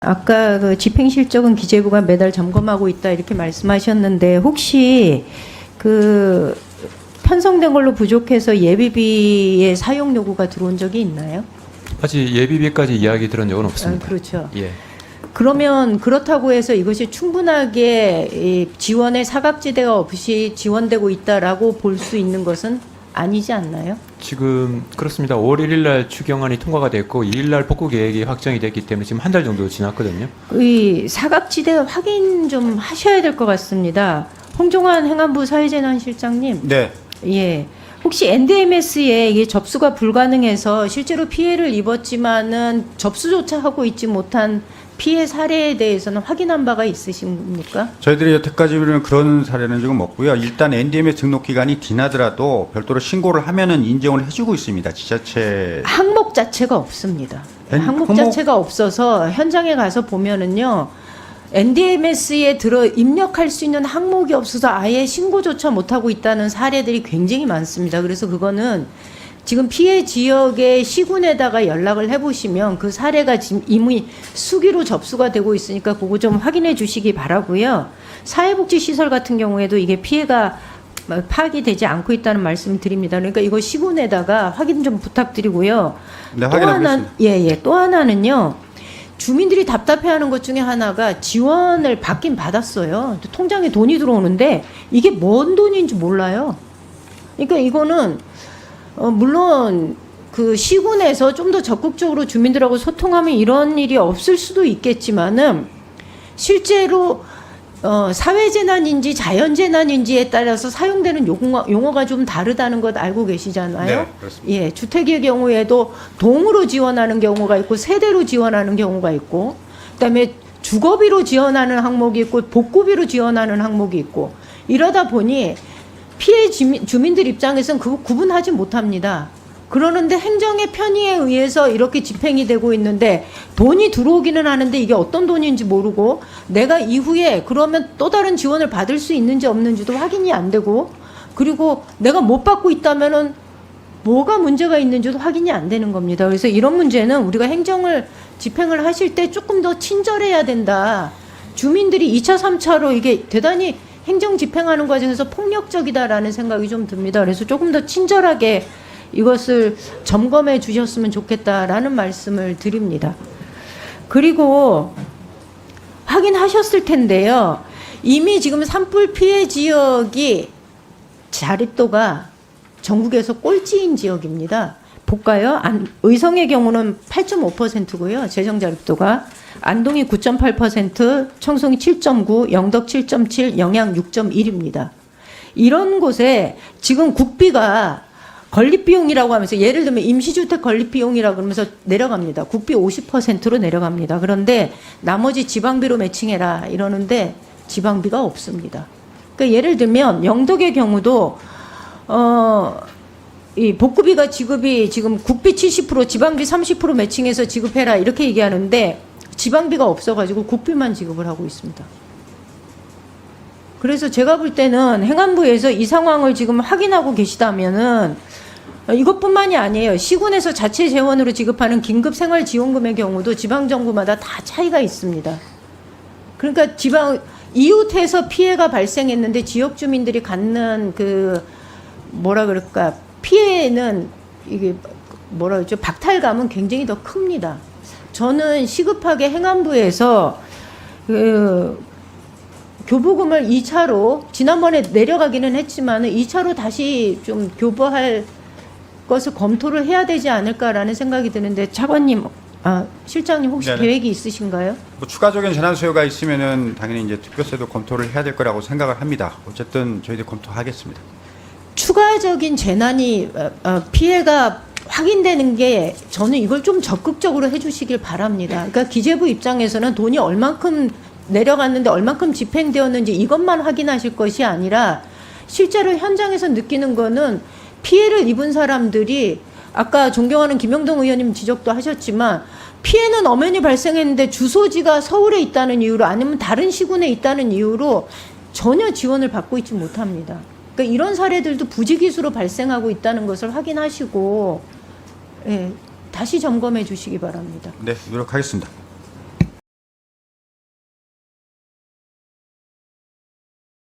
아까 그 집행 실적은 기재부가 매달 점검하고 있다 이렇게 말씀하셨는데 혹시 그 편성된 걸로 부족해서 예비비의 사용 요구가 들어온 적이 있나요? 아직 예비비까지 이야기 들은 적은 없습니다. 그렇죠. 예. 그러면 그렇다고 해서 이것이 충분하게 이 지원의 사각지대가 없이 지원되고 있다라고 볼 수 있는 것은 아니지 않나요? 지금 그렇습니다. 5월 1일 날 추경안이 통과가 됐고 2일 날 복구 계획이 확정이 됐기 때문에 지금 한 달 정도 지났거든요. 이 사각지대 확인 좀 하셔야 될 것 같습니다. 홍종환 행안부 사회재난실장님. 네. 예. 혹시 NDMS에 이게 접수가 불가능해서 실제로 피해를 입었지만은 접수조차 하고 있지 못한 피해 사례에 대해서는 확인한 바가 있으십니까? 저희들이 여태까지는 그런 사례는 지금 없고요. 일단 NDMS 등록 기간이 지나더라도 별도로 신고를 하면은 인정을 해주고 있습니다. 지자체 항목 자체가 없습니다. 항목 자체가 없어서 현장에 가서 보면은요. NDMS에 들어 입력할 수 있는 항목이 없어서 아예 신고조차 못하고 있다는 사례들이 굉장히 많습니다. 그래서 그거는 지금 피해 지역의 시군에다가 연락을 해보시면 그 사례가 지금 이미 수기로 접수가 되고 있으니까 그거 좀 확인해 주시기 바라고요. 사회복지시설 같은 경우에도 이게 피해가 파악이 되지 않고 있다는 말씀을 드립니다. 그러니까 이거 시군에다가 확인 좀 부탁드리고요. 네, 확인하겠습니다. 또 하나는요. 주민들이 답답해하는 것 중에 하나가 지원을 받긴 받았어요. 통장에 돈이 들어오는데 이게 뭔 돈인지 몰라요. 그러니까 이거는 물론 그 시군에서 좀 더 적극적으로 주민들하고 소통하면 이런 일이 없을 수도 있겠지만은 실제로 사회재난인지 자연재난인지에 따라서 사용되는 용어가 좀 다르다는 것 알고 계시잖아요. 네, 그렇습니다. 예, 주택의 경우에도 동으로 지원하는 경우가 있고 세대로 지원하는 경우가 있고 그다음에 주거비로 지원하는 항목이 있고 복구비로 지원하는 항목이 있고 이러다 보니 피해 주민들 입장에서는 그거 구분하지 못합니다. 그러는데 행정의 편의에 의해서 이렇게 집행이 되고 있는데 돈이 들어오기는 하는데 이게 어떤 돈인지 모르고 내가 이후에 그러면 또 다른 지원을 받을 수 있는지 없는지도 확인이 안 되고 그리고 내가 못 받고 있다면은 뭐가 문제가 있는지도 확인이 안 되는 겁니다. 그래서 이런 문제는 우리가 행정을 집행을 하실 때 조금 더 친절해야 된다. 주민들이 2차, 3차로 이게 대단히 행정 집행하는 과정에서 폭력적이다라는 생각이 좀 듭니다. 그래서 조금 더 친절하게 이것을 점검해 주셨으면 좋겠다라는 말씀을 드립니다. 그리고 확인하셨을 텐데요. 이미 지금 산불 피해 지역이 자립도가 전국에서 꼴찌인 지역입니다. 볼까요? 의성의 경우는 8.5%고요. 재정 자립도가. 안동이 9.8%, 청송이 7.9, 영덕 7.7, 영양 6.1입니다. 이런 곳에 지금 국비가 건립비용이라고 하면서 예를 들면 임시주택 건립비용이라고 그러면서 내려갑니다. 국비 50%로 내려갑니다. 그런데 나머지 지방비로 매칭해라 이러는데 지방비가 없습니다. 그러니까 예를 들면 영덕의 경우도 이 복구비가 지급이 지금 국비 70% 지방비 30% 매칭해서 지급해라 이렇게 얘기하는데 지방비가 없어가지고 국비만 지급을 하고 있습니다. 그래서 제가 볼 때는 행안부에서 이 상황을 지금 확인하고 계시다면은 이것뿐만이 아니에요. 시군에서 자체 재원으로 지급하는 긴급생활지원금의 경우도 지방정부마다 다 차이가 있습니다. 그러니까 이웃에서 피해가 발생했는데 지역 주민들이 갖는 그 뭐라 그럴까 피해는 이게 뭐라 그러죠 박탈감은 굉장히 더 큽니다. 저는 시급하게 행안부에서 그 교부금을 2차로 지난번에 내려가기는 했지만 2차로 다시 좀 교부할 것을 검토를 해야 되지 않을까라는 생각이 드는데 차관님, 실장님 혹시 네네. 계획이 있으신가요? 뭐 추가적인 재난 수요가 있으면은 당연히 이제 특별세도 검토를 해야 될 거라고 생각을 합니다. 어쨌든 저희들이 검토하겠습니다. 추가적인 재난이 피해가 확인되는 게 저는 이걸 좀 적극적으로 해주시길 바랍니다. 그러니까 기재부 입장에서는 돈이 얼만큼 내려갔는데 얼만큼 집행되었는지 이것만 확인하실 것이 아니라 실제로 현장에서 느끼는 거는 피해를 입은 사람들이 아까 존경하는 김영동 의원님 지적도 하셨지만 피해는 엄연히 발생했는데 주소지가 서울에 있다는 이유로 아니면 다른 시군에 있다는 이유로 전혀 지원을 받고 있지 못합니다. 그러니까 이런 사례들도 부지기수로 발생하고 있다는 것을 확인하시고 다시 점검해 주시기 바랍니다. 네, 노력하겠습니다.